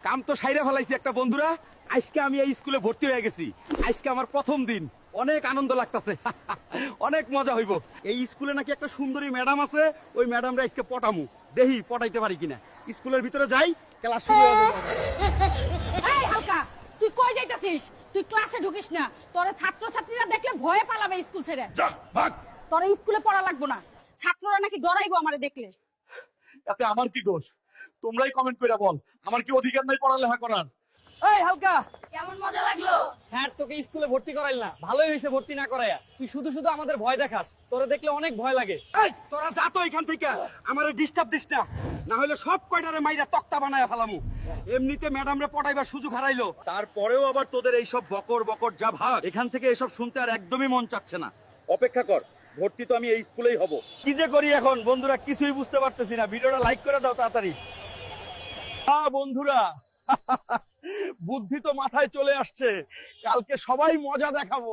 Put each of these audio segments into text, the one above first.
কাম তো সাইরা ফেলাইছি একটা বন্ধুরা। আজকে আমি এই স্কুলে ভর্তি হয়ে গেছি। আজকে আমার প্রথম দিন, অনেক আনন্দ লাগতেছে। অনেক মজা হইব। এই স্কুলে নাকি একটা সুন্দরী ম্যাডাম আছে, ওই ম্যাডামরা আজকে পটামু, দেখি পটাইতে পারি কিনা। স্কুলের ভিতরে যাই, ক্লাস শুরু হয়ে যাবে। এই হালকা, তুই কই যাইতাছিস? তুই ক্লাসে ঢুকিস না, তোরে ছাত্রছাত্রীরা দেখলে ভয়ে পালাবে স্কুল ছেড়ে। যা ভাগ। তোরে স্কুলে পড়া লাগবো না, ছাত্ররা নাকি ডরাইবো আমারে দেখলে। এতে আমার কি দোষ? তোমরাই কমেন্ট কইরা বল, আমার কি অধিকার নাই পড়ালেখা করার? এই হালকা, কেমন মজা লাগলো? স্যার তোকে স্কুলে ভর্তি করাইল না, ভালোই হয়েছে ভর্তি না করাইয়া। তুই শুধু শুধু আমাদের ভয় দেখাস, তোরে দেখলে অনেক ভয় লাগে। এই তোরা যা তো এখান থেকে, আমারে ডিস্টার্ব দিস না, না হলে সব কয়টারে মাইরা তক্তা বানায়া ফেলামু। এমনিতে ম্যাডামরে পটাইবার সুযোগ হারাইলো, তারপরেও আবার তোদের এইসব বকর বকর যা ভাগ, এখান থেকে এসব শুনতে আর একদমই মন চাচ্ছে না। অপেক্ষা কর, ভর্তি তো আমি এই স্কুলেই হব। কি যে করি এখন বন্ধুরা, কিছুই বুঝতে পারতেছি না। ভিডিওটা লাইক করে দাও তাড়াতাড়ি। বন্ধুরা, বুদ্ধি তো মাথায় চলে আসছে, কালকে সবাই মজা দেখাবো।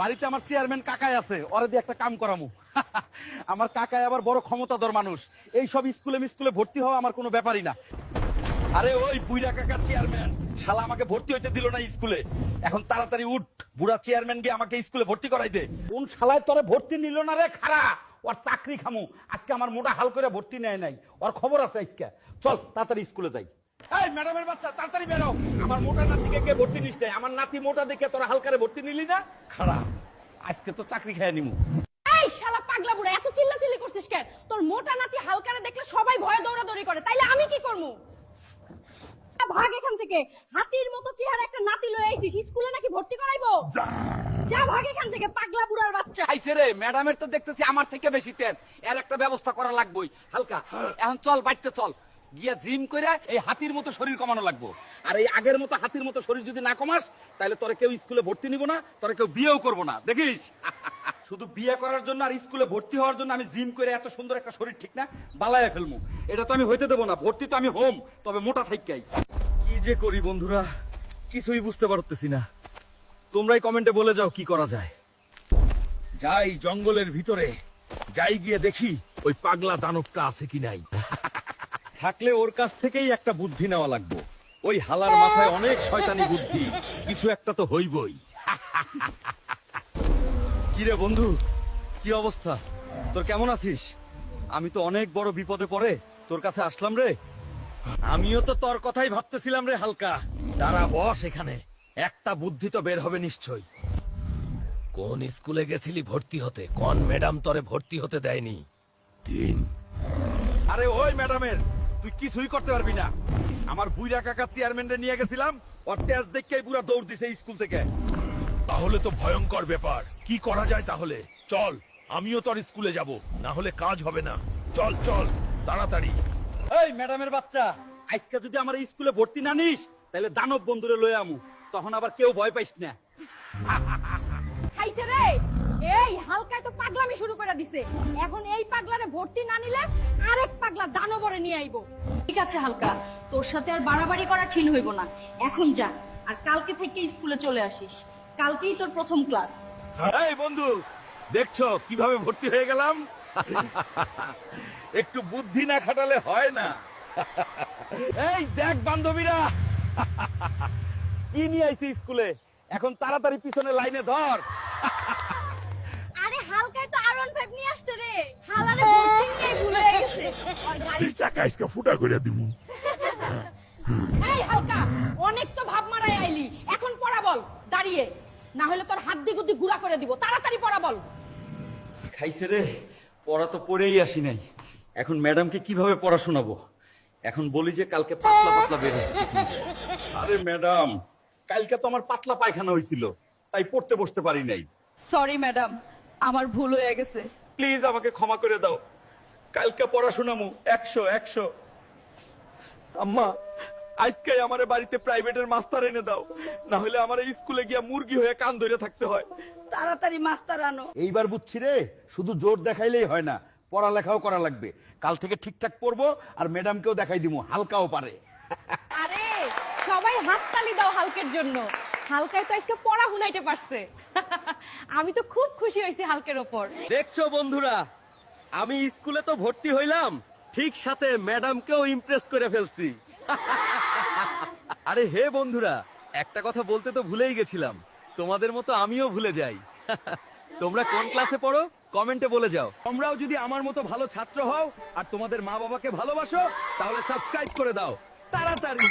বাড়িতে আমার চেয়ারম্যান কাকাই আছে, ওরে দিয়ে একটা কাম করামু। আমার কাকাই আবার বড় ক্ষমতাধর মানুষ, এই সব স্কুলে ভর্তি হওয়া আমার কোনো ব্যাপারই না। আরে ওই বুইড়া কাকার চেয়ারম্যান শালা আমাকে ভর্তি হইতে দিল না স্কুলে। এখন তাড়াতাড়ি উঠ, বুড়া চেয়ারম্যান গিয়ে আমাকে স্কুলে ভর্তি করাই দে। কোন শালায় তোরে ভর্তি নিল না রে খারা, ওর চাকরি খামু। আজকে আমার মোটা হাল করে ভর্তি নেয় নাই, ওর খবর আছে আজকে। চল তাড়াতাড়ি স্কুলে যাই। এই ম্যাডামের বাচ্চা তাড়াতাড়ি বেরো, আমার মোটা নাতিকে কে ভর্তি নিস নাই? আমার নাতি মোটা দেখে তোরা হালকারে ভর্তি নিলি না? খারা, আজকে তো চাকরি খেয়ে নিমু। এই শালা পাগলা বুড়া, এত চিল্লাচিল্লি করছিস কেন? তোর মোটা নাতি হালকারে দেখলে সবাই ভয়ে দৌড়াদৌড়ি করে, তাইলে আমি কি করবো? ভাগ এখান থেকে, হাতির মতো চেহারা একটা নাতি লয়ে আইছিস, স্কুলে নাকি ভর্তি করাইবো? যা ভাগ এখান থেকে, পাগলা বুড়ার বাচ্চা। আইছে রে, ম্যাডামের তো দেখতেছি আমার থেকে বেশি তেজ, এর একটা ব্যবস্থা করা লাগবেই। হালকা এখন চল, বাইতে চল, গিয়া জিম কইরা এই হাতির মতো শরীর কমানো লাগবো। আর এই আগের মতো হাতির মতো শরীর যদি না কমাস, তাহলে তোরে কেউ স্কুলে ভর্তি নিব না, তোরে কেউ বিয়েও করবো না, দেখিস। শুধু বিয়ে করার জন্য আর স্কুলে ভর্তি হওয়ার জন্য আমি জিম করে এত সুন্দর একটা শরীর ঠিক না, বালায় ফেলমু। এটা তো আমি হইতে দেবো না, ভর্তি তো আমি হোম, তবে মোটা থাইকাই। কি যে করি বন্ধুরা, কিছুই বুঝতে পারতেছি না। তোমরাই কমেন্টে বলে যাও কি করা যায়। যাই জঙ্গলের ভিতরে, যাই গিয়ে দেখি ওই পাগলা দানবটা আছে কি নাই। থাকলে ওর কাছ থেকেই একটা বুদ্ধি নেওয়া লাগবে। ওই হালার মাথায় অনেক শয়তানি বুদ্ধি, কিছু একটা তো হইবই। কি রে বন্ধু, কি অবস্থা তোর, কেমন আছিস? আমি তো অনেক বড় বিপদে পড়ে তোর কাছে আসলাম রে। আমিও তো তোর কথাই ভাবতেছিলাম রে হালকা। দাঁড়া বস এখানে, একটা বুদ্ধি তো বের হবে নিশ্চয়ই। কোন স্কুলে গেছিলি ভর্তি হতে? কোন ম্যাডাম তোরে ভর্তি হতে দেয়নি? আরে ওই ম্যাডামের তুই কিছুই করতে পারবি না। আমার বুইরা কাকা চেয়ারম্যানরে নিয়ে গেছিলাম, ওর তেজ দেখেই পুরা দৌড় দিছে স্কুল থেকে। তাহলে তো ভয়ঙ্কর ব্যাপার। কি করা যায় তাহলে? চল, আমিও তোর স্কুলে যাব, না হলে কাজ হবে না। চল চল তাড়াতাড়ি। এই ম্যাডামের বাচ্চা, আজকে যদি আমার এই স্কুলে ভর্তি না নিস, তাহলে দানব বন্ধুরে লয়ে আমু, তখন আবার কেউ ভয় পাইস না। খাইছে রে, এই হালকায় তো পাগলামি শুরু করে দিছে। এখন এই পাগলারে ভর্তি না নিলে আরেক পাগলা দানবরে নিয়ে আইবো। ঠিক আছে হালকা, তোর সাথে আর বাড়াবাড়ি করা ঠিক হইব না। এখন যা, আর কালকে থেকে স্কুলে চলে আসিস। কালকেই তোর প্রথম ক্লাস। এই বন্ধু, দেখছো কিভাবে ভর্তি হয়ে গেলাম? একটু বুদ্ধি না খাটালে হয় না। এই দেখ বান্ধবীরা, কি নিয়ে আইছি স্কুলে, এখন তাড়াতাড়ি পিছনে লাইনে ধর। আরে হালকায় তো R15 নিয়ে আসছে রে, হালারে ভর্তি নিয়ে ভুলে গেছে। আর গাড়ি চাকা আজকে ফুটা করে দিমু। এই হালকা, অনেক তো ভাব মারাই আইলি, এখন পড়া বল দাঁড়িয়ে, না হলে তোর হাত দিয়ে গুদি গুড়া করে দিব। তাড়াতাড়ি পড়া বল। খাইছে রে, পড়া তো পড়েই আসি নাই, এখন ম্যাডামকে কিভাবে পড়া শোনাবো? এখন বলি যে কালকে পাতলা পাতলা বের হয়েছে কিছু। আরে ম্যাডাম, কালকে তো আমার পাতলা পায়খানা হয়েছিল, তাই পড়তে বসতে পারি নাই। সরি ম্যাডাম, আমার ভুল হয়ে গেছে। প্লিজ আমাকে ক্ষমা করে দাও, কালকে পড়াশোনামু 100। আম্মা, আজকে আমারে বাড়িতে প্রাইভেটের মাস্টার এনে দাও, না হলে আমার এই স্কুলে গিয়া মুরগি হয়ে কান ধরে থাকতে হয়। তাড়াতাড়ি মাস্টার আনো। এইবার বুঝছি রে, শুধু জোর দেখাইলেই হয় না, পড়ালেখাও করা লাগবে। কাল থেকে ঠিকঠাক পড়বো, আর ম্যাডামকেও দেখাই দিমু হালকাও পারে। আরে সবাই হাততালি দাও হালকের জন্য। হালকায় তো আজকে পড়া শুনাইতে পারছে। আমি তো খুব খুশি হয়েছি হালকের ওপর। দেখছো বন্ধুরা, আমি স্কুলে তো ভর্তি হইলাম, ঠিক সাথে ম্যাডামকেও ইমপ্রেস করে ফেলছি। আরে হে বন্ধুরা, একটা কথা বলতে তো ভুলেই গেছিলাম, তোমাদের মতো আমিও ভুলে যাই। তোমরা কোন ক্লাসে পড়ো কমেন্টে বলে যাও। তোমরাও যদি আমার মতো ভালো ছাত্র হও আর তোমাদের মা বাবাকে ভালোবাসো তাহলে সাবস্ক্রাইব করে দাও তাড়াতাড়ি।